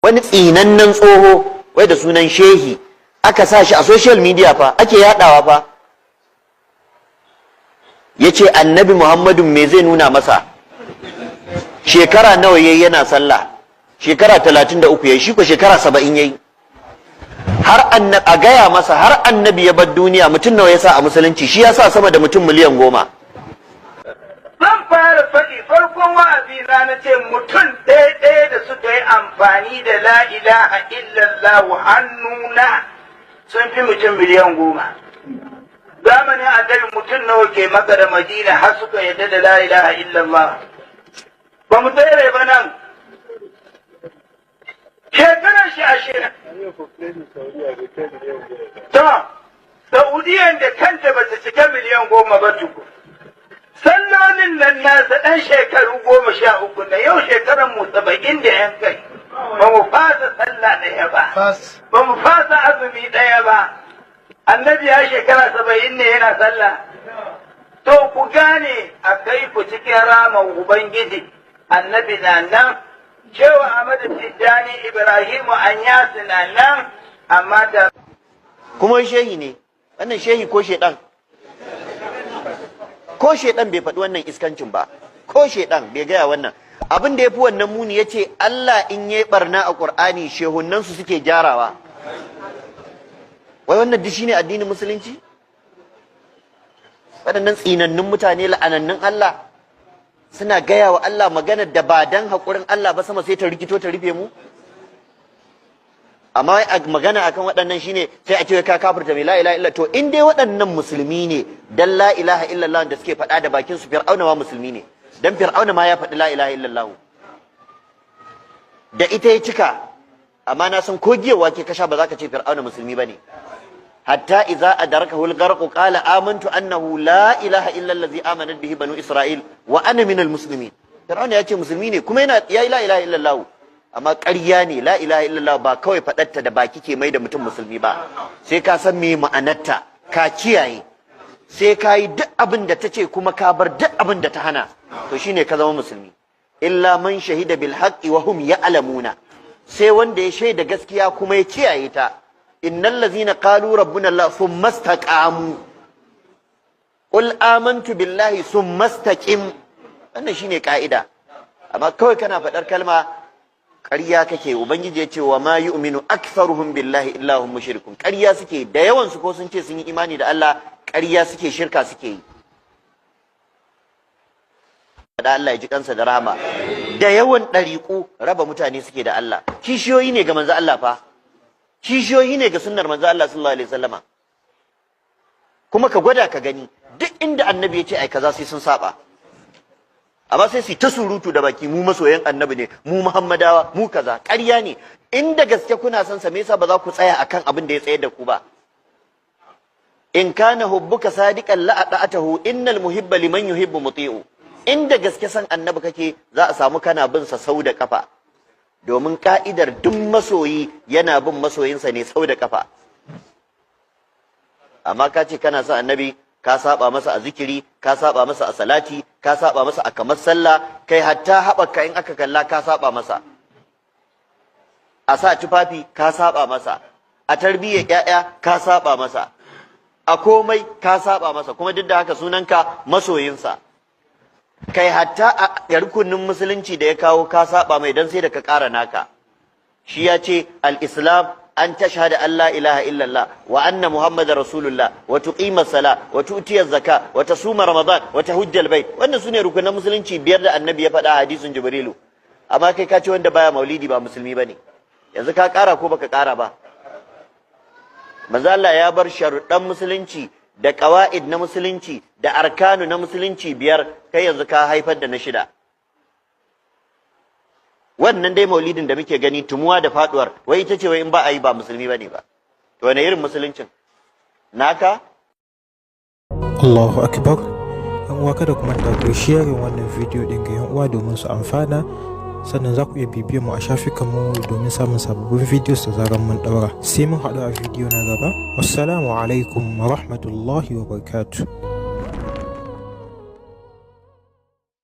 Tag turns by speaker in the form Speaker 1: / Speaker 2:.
Speaker 1: wani tsinannen tsoho wai da sunan shehi aka sa shi a social media fa ake yadawa fa, yace annabi Muhammadu me zai nuna masa, shekara nawa yayi yana sallah, shekara 33 yayi, shi ko shekara 70 yayi, har a gaya masa har annabi ya bar duniya mutum nawa ya sa a musulunci, shi ya sa sama da mutum miliyan 10.
Speaker 2: Zan fara faɗi farkon wa'azi na ce mutum ɗaya da suka yi amfani da la ilaha illallah hannuna sun fi mutum miliyan 10. Zamanin annabi mutum nawa ke Makka da Madina har suka yadda da la ilaha illallah. Ba mu tsere ba nan. Shekarar shi 20. Ta, Saudiyan da kanta ba ta cika miliyan 10 ba tuku. Sallolin nan nasa ɗan shekaru 13 na yau shekaran mu 70 da yan kai. Ba mu fasa sallah ɗaya ba. Ba mu fasa azumi ɗaya ba. Annabi ya shekara 70 ne yana sallah. To ku gane a kai ku cikin raman Ubangiji. Annabi na nan, cewa Ahmadu Tijjani Ibrahimu Anyasu na nan, amma da
Speaker 1: kuma shehi ne, wannan shehi ko shedan? Ko shedan bai faɗi wannan iskancin ba, ko shedan bai gaya wannan. Abin da ya fi wannan muni ya ce Allah in yi barna a Ƙur'ani shehunansu suke gyarawa. Wai wannan duk shine addinin musulunci? Waɗannan tsinannun mutane la'anannun Allah suna gaya wa Allah maganar da ba dan haƙurin Allah ba sama sai ta rikito ta rufe mu? Amma magana akan waɗannan shine sai a ce ka kafirta mai la ilaha illa, to in dai waɗannan musulmi ne dan la ilaha illallah da suke faɗa da bakin su, Fir'auna ma musulmi ne dan Fir'auna ma ya faɗi la ilaha illallah da ita ya cika. Amma na san ko giyawa ke kasha ba za ka ce Fir'auna musulmi bane. Hatta idza adrakahu al-gharq qala amantu annahu la ilaha illa allazi amanat bihi banu isra'il wa ana minal muslimin. Fir'auna ya ce musulmi ne kuma yana ya la ilaha illallah, amma ƙarya ne. La ilaha illallah ba kawai faɗarta da baki ke mai da mutum musulmi ba, sai ka san me ma'anarta, ka kiyaye, sai ka yi duk abin da ta ce kuma ka bar duk abin da ta hana, to shine ka zama musulmi. Illa man shahida bil haqqi wa hum ya'lamuna, sai wanda ya shaida gaskiya kuma ya kiyaye ta. Innal ladzina qalu rabbuna Allah thumma istaqamu qul amantu billahi thumma istaqim. Wannan shine ka'ida. Amma kawai kana faɗar kalma ƙarya kake. Ubangiji ya ce wa ma yu'minu aktharuhum billahi illa hum mushrikun. Ƙarya suke da yawan su, ko sun ce sun yi imani da Allah, ƙarya suke, shirka suke yi. Da Allah ya ji kansa da rahama. Da yawan ɗariƙu raba mutane suke da Allah. Kishiyoyi ne ga manzo Allah fa. Kishiyoyi ne ga sunnar manzo Allah sallallahu alaihi wasallama. Kuma ka gwada ka gani, duk inda annabi ya ce ai kaza sai sun saba. Amma sai su ta surutu da baki, mu masoyan annabi ne, mu Muhammadawa, mu kaza. Ƙarya ne. Inda gaske kuna son sa, me yasa ba za ku tsaya akan abin da ya tsayar da ku ba? In kana hubbuka sadiqan la ata'atahu innal muhibba liman yuhibbu muti'u. Inda gaske san annabi kake, za a samu kana bin sa sau da kafa. Domin ka'idar duk masoyi yana bin masoyinsa ne sau da kafa. Amma ka ce kana son annabi, ka saba masa a zikiri, ka saba masa a salati, ka saba masa a kamar sallah, kai hatta haɓaka in aka kalla ka saba masa. A sa tufafi ka saba masa, a tarbiyyar ƴaƴa ka saba masa, a komai ka saba masa, kuma duk da haka sunanka masoyinsa. Kai hatta a rukunin musulunci da ya kawo ka saba mai, dan sai da ka ƙara naka. Shi ya ce al-islam an tashhada an la ilaha illallah wa anna muhammadar rasulullah wa tuqima sala wa tu'tiya zaka wa tasuma ramadan wa tahujja al-bait. Wannan sune rukunin musulunci 5 da annabi ya faɗa a hadisin jibrilu. Amma kai ka ce wanda baya maulidi ba musulmi bane. Yanzu ka ƙara ko baka ƙara ba? Manzo Allah ya bar sharuɗan musulunci da ƙawa'id na musulunci da arkanu na musulunci 5, kai yanzu ka haifar da na 6. Wannan dai maulidin da muke gani, tumuwa da faduwar, wai ita ce wai in ba a yi ba musulmi bane ba. To wane irin musuluncin naka?
Speaker 3: Allahu akbar. Yan uwa, kada ku manta ku share wannan video din ga yan uwa domin su amfana. Sannan za ku iya bibiyar mu a shafukanmu domin samun sababbin videos da zaran mun daura. Sai mun haɗu a video na gaba. Wassalamu alaikum wa rahmatullahi wa barakatuh.